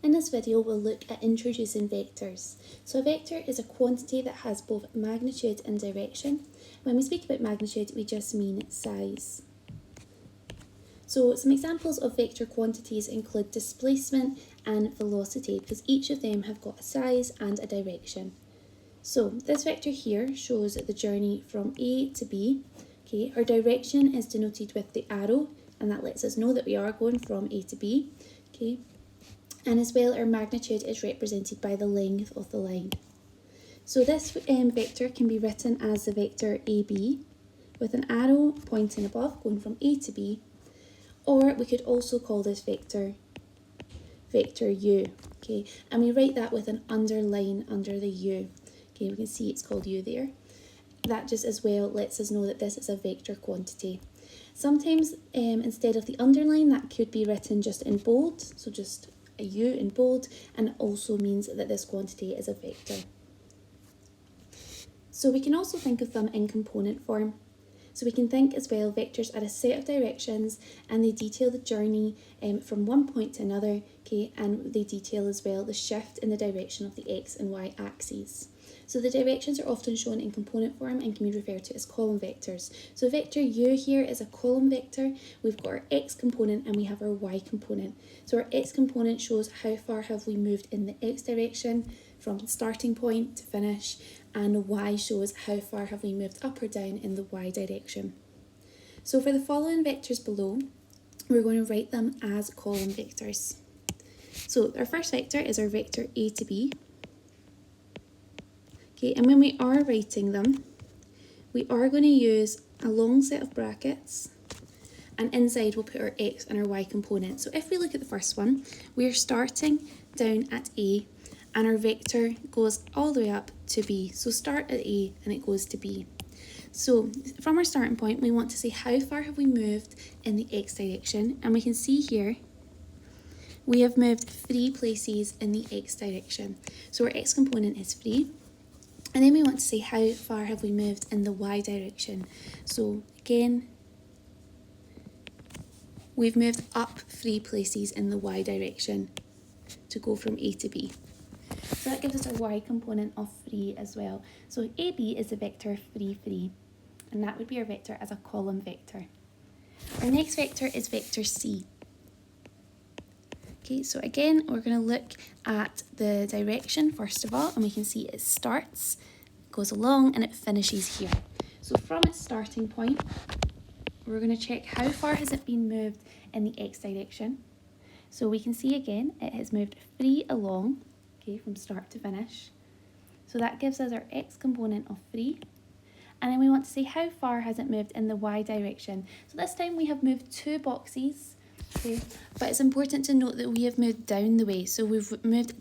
In this video, we'll look at introducing vectors. So a vector is a quantity that has both magnitude and direction. When we speak about magnitude, we just mean size. So some examples of vector quantities include displacement and velocity, because each of them have got a size and a direction. So this vector here shows the journey from A to B. Okay, our direction is denoted with the arrow, and that lets us know that we are going from A to B. Okay. And as well, our magnitude is represented by the length of the line. So this vector can be written as the vector AB with an arrow pointing above going from A to B, or we could also call this vector vector U. Okay, and we write that with an underline under the U. Okay, we can see it's called U there. That just as well lets us know that this is a vector quantity. Sometimes instead of the underline, that could be written just in bold, so just a U in bold, and it also means that this quantity is a vector. So we can also think of them in component form. So we can think as well vectors are a set of directions, and they detail the journey from one point to another, okay, and they detail as well the shift in the direction of the x and y axes. So the directions are often shown in component form and can be referred to as column vectors. So vector U here is a column vector. We've got our x component and we have our y component. So our x component shows how far have we moved in the x direction from starting point to finish, and y shows how far have we moved up or down in the y direction. So for the following vectors below, we're going to write them as column vectors. So our first vector is our vector A to B. Okay, and when we are writing them, we are going to use a long set of brackets, and inside we'll put our x and our y component. So if we look at the first one, we're starting down at A, and our vector goes all the way up to B. So start at A and it goes to B. So from our starting point, we want to say how far have we moved in the x direction, and we can see here we have moved 3 places in the x direction. So our x component is 3. And then we want to say how far have we moved in the y direction. So again, we've moved up 3 places in the y direction to go from A to B. So that gives us our y component of 3 as well. So AB is the vector 3, 3, and that would be our vector as a column vector. Our next vector is vector C. Okay, so again, we're going to look at the direction first of all, and we can see it starts, goes along, and it finishes here. So from its starting point, we're going to check how far has it been moved in the x direction. So we can see again, it has moved 3 along, okay, from start to finish. So that gives us our x component of 3. And then we want to see how far has it moved in the y direction. So this time we have moved 2 boxes. Okay, but it's important to note that we have moved down the way. So we've moved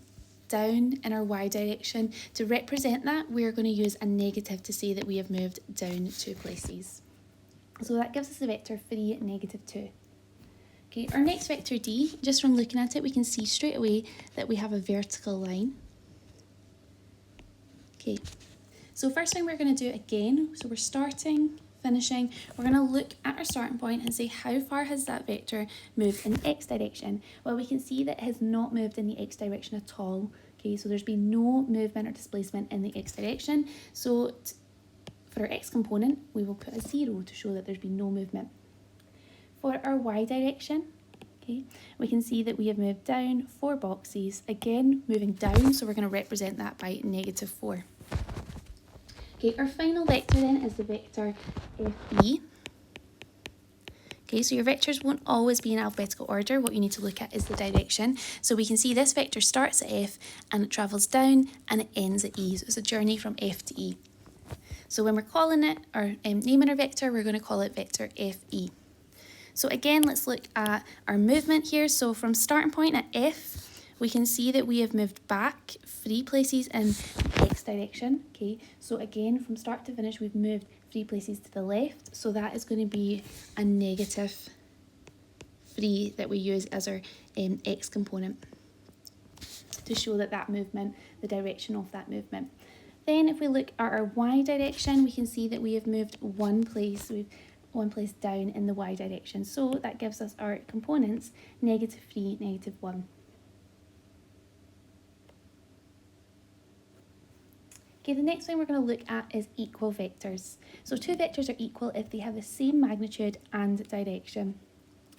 down in our y direction. To represent that, we're going to use a negative to say that we have moved down 2 places. So that gives us the vector 3, negative 2. Okay, our next vector D, just from looking at it, we can see straight away that we have a vertical line. Okay, so first thing we're going to do again, so we're starting, finishing, we're going to look at our starting point and say how far has that vector moved in the x direction. Well, we can see that it has not moved in the x direction at all. Okay, so there's been no movement or displacement in the x direction. So for our x component, we will put a 0 to show that there's been no movement. For our y direction, okay, we can see that we have moved down 4 boxes, again moving down, so we're going to represent that by negative 4. Okay, our final vector then is the vector FE. Okay, so your vectors won't always be in alphabetical order. What you need to look at is the direction. So we can see this vector starts at F and it travels down and it ends at E. So it's a journey from F to E. So when we're calling it or naming our vector, we're going to call it vector FE. So again, let's look at our movement here. So from starting point at F, we can see that we have moved back 3 places in the x direction. Okay, so again, from start to finish, we've moved 3 places to the left. So that is going to be a negative 3 that we use as our x component to show that movement, the direction of that movement. Then if we look at our y direction, we can see that we have moved 1 place. So we've 1 place down in the y direction. So that gives us our components, negative 3, negative 1. Okay, the next one we're going to look at is equal vectors. So two vectors are equal if they have the same magnitude and direction.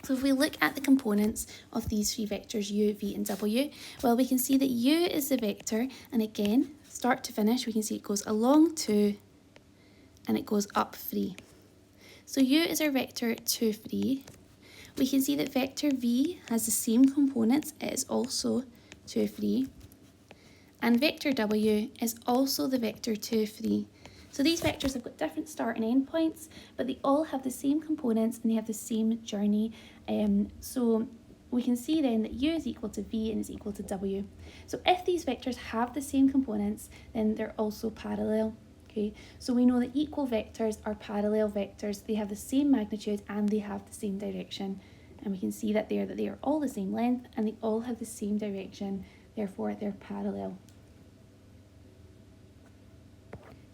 So if we look at the components of these three vectors, u, v and w, well, we can see that u is the vector, and again, start to finish, we can see it goes along 2 and it goes up 3. So u is our vector 2, 3. We can see that vector v has the same components, it is also 2, 3. And vector w is also the vector 2, 3. So these vectors have got different start and end points, but they all have the same components and they have the same journey. So we can see then that u is equal to v and is equal to w. So if these vectors have the same components, then they're also parallel. Okay, so we know that equal vectors are parallel vectors. They have the same magnitude and they have the same direction. And we can see that they are all the same length and they all have the same direction. Therefore, they're parallel.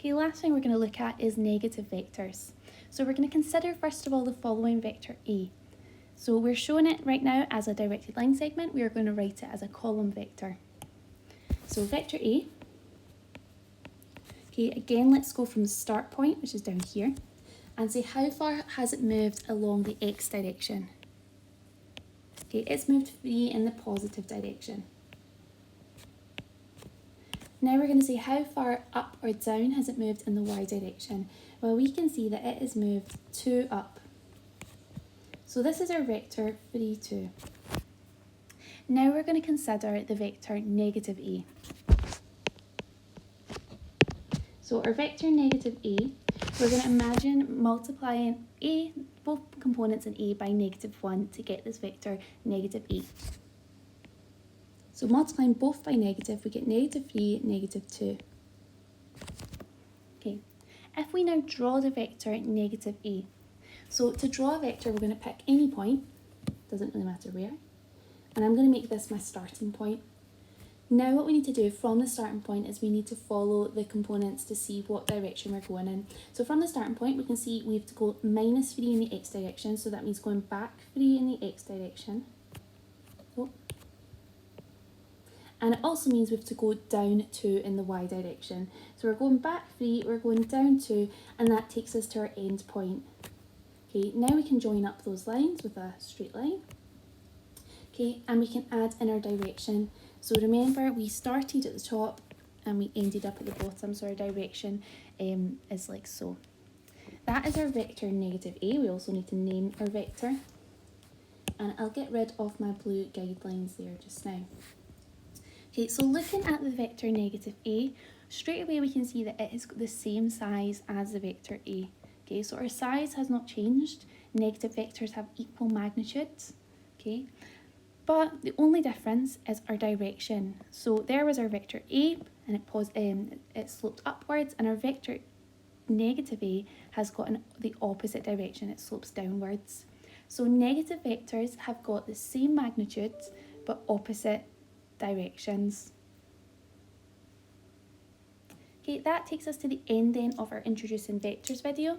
Okay, last thing we're going to look at is negative vectors. So we're going to consider first of all the following vector A. So we're showing it right now as a directed line segment. We are going to write it as a column vector. So vector A. Okay, again, let's go from the start point, which is down here, and say how far has it moved along the x direction. Okay, it's moved 3 in the positive direction. Now we're going to say how far up or down has it moved in the y direction. Well, we can see that it has moved 2 up. So this is our vector 3, 2. Now we're going to consider the vector negative a. So our vector negative a, we're going to imagine multiplying a, both components in a by negative 1 to get this vector negative a. So multiplying both by negative, we get negative 3, negative 2. Okay, if we now draw the vector negative a, so to draw a vector, we're going to pick any point, doesn't really matter where, and I'm going to make this my starting point. Now what we need to do from the starting point is we need to follow the components to see what direction we're going in. So from the starting point, we can see we have to go minus 3 in the x direction, so that means going back 3 in the x direction. Oh. And it also means we have to go down 2 in the y direction. So we're going back 3, we're going down 2, and that takes us to our end point. Okay, now we can join up those lines with a straight line. Okay, and we can add in our direction. So remember, we started at the top and we ended up at the bottom, so our direction is like so. That is our vector negative a. We also need to name our vector. And I'll get rid of my blue guidelines there just now. Okay, so looking at the vector negative a, straight away we can see that it is the same size as the vector a. Okay, so our size has not changed. Negative vectors have equal magnitudes. Okay, but the only difference is our direction. So there was our vector a, and it sloped upwards, and our vector negative a has got the opposite direction. It slopes downwards. So negative vectors have got the same magnitudes but opposite directions. Okay, that takes us to the end then of our Introducing Vectors video.